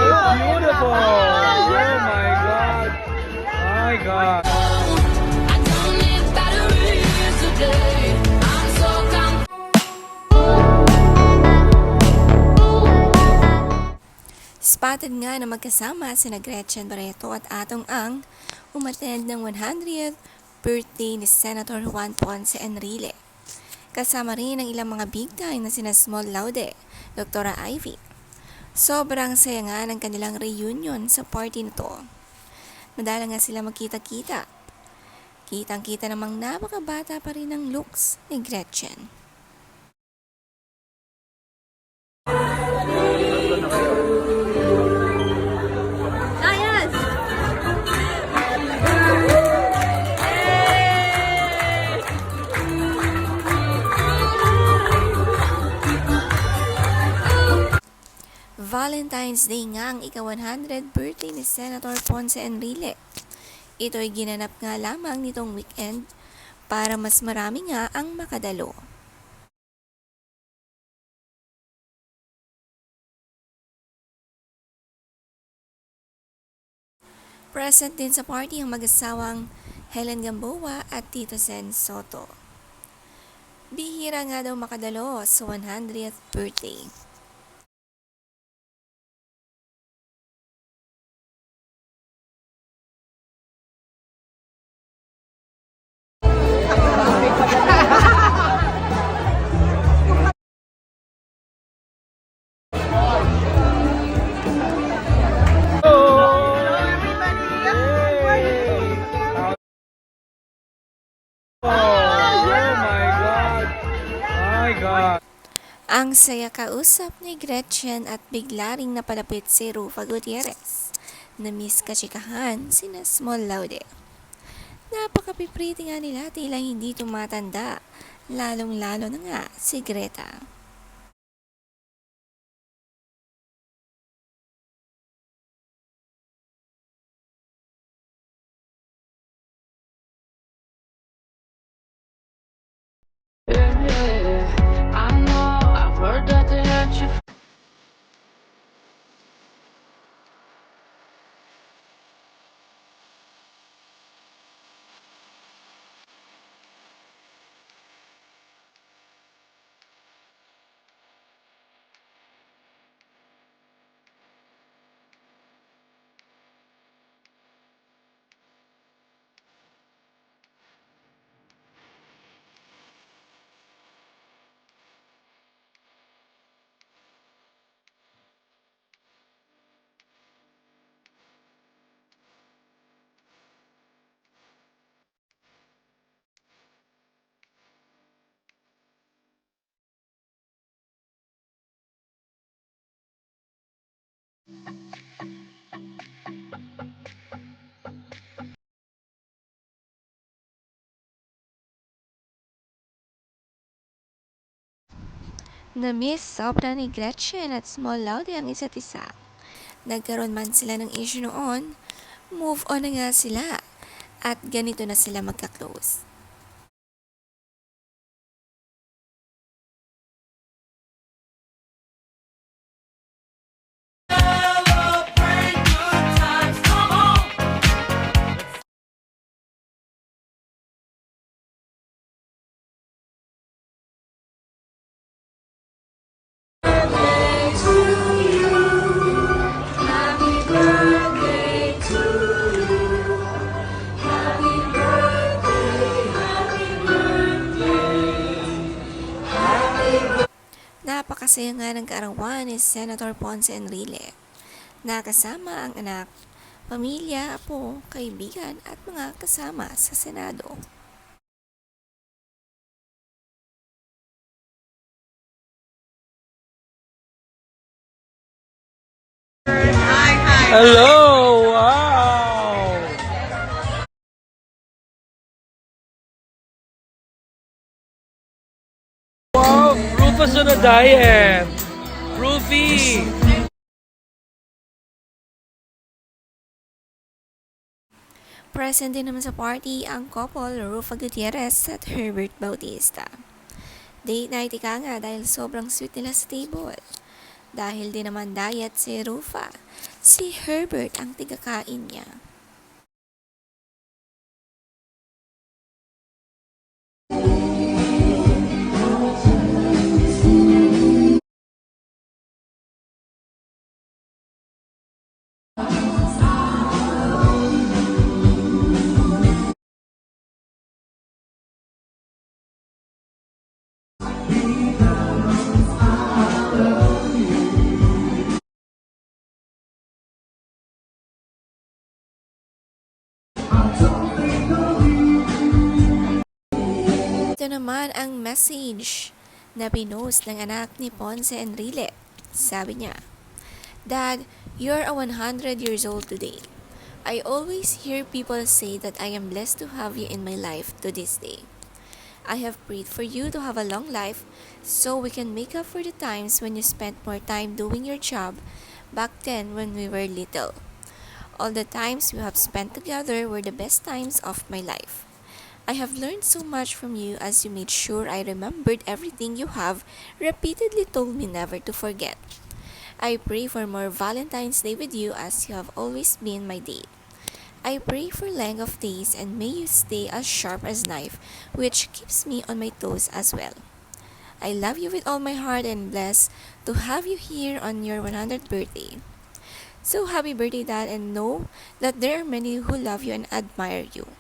beautiful. Oh my God. My God. I don't need batteries today. I'm so Spotted nga na magkasama sina Gretchen Barreto at Atong Ang umattend ng 100th birthday ni Senator Juan Ponce Enrile. Kasama rin ang ilang mga big time na sina Small Laude, Dr. Ivy. Sobrang saya nga ng kanilang reunion sa party nito. Madala nga sila magkita-kita. Kitang-kita namang napakabata pa rin ang looks ni Gretchen. Valentine's Day nga ang ika-100 birthday ni Senator Ponce Enrile. Ito ay ginanap nga lamang nitong weekend para mas marami nga ang makadalo. Present din sa party ang mag-asawang Helen Gamboa at Tito Sen Soto. Bihira nga daw makadalo sa 100th birthday. Ang saya kausap ni Gretchen at bigla ring napalapit si Rufa Gutierrez. Na-miss kachikahan sina Small Laude. Napaka-pretty nga nila, tila hindi tumatanda. Lalong-lalo na nga si Greta. I know I've heard that they hurt you. Na-miss sobra ni Gretchen at Small Laude ang isa't isa. Nagkaroon man sila ng issue noon, move on na nga sila at ganito na sila magka-close. Napakasaya nga ng kaarawan ni Senator Ponce Enrile. Nakasama ang anak, pamilya, apo, kaibigan at mga kasama sa Senado. Hello! Wow! Wow! Rufus on a diet! Rufy! Present din naman sa party ang couple Rufa Gutierrez at Herbert Bautista. Date night ika nga dahil sobrang sweet nila sa table. Dahil din naman diet si Rufa, Si Herbert ang tigakain niya. Ito naman ang message na pinost ng anak ni Ponce Enrile. Sabi niya, Dad, you're a 100 years old today. I always hear people say that I am blessed to have you in my life to this day. I have prayed for you to have a long life so we can make up for the times when you spent more time doing your job back then when we were little. All the times we have spent together were the best times of my life. I have learned so much from you as you made sure I remembered everything you have repeatedly told me never to forget. I pray for more Valentine's Day with you as you have always been my date. I pray for length of days and may you stay as sharp as knife, which keeps me on my toes as well. I love you with all my heart and blessed to have you here on your 100th birthday. So happy birthday, Dad, and know that there are many who love you and admire you.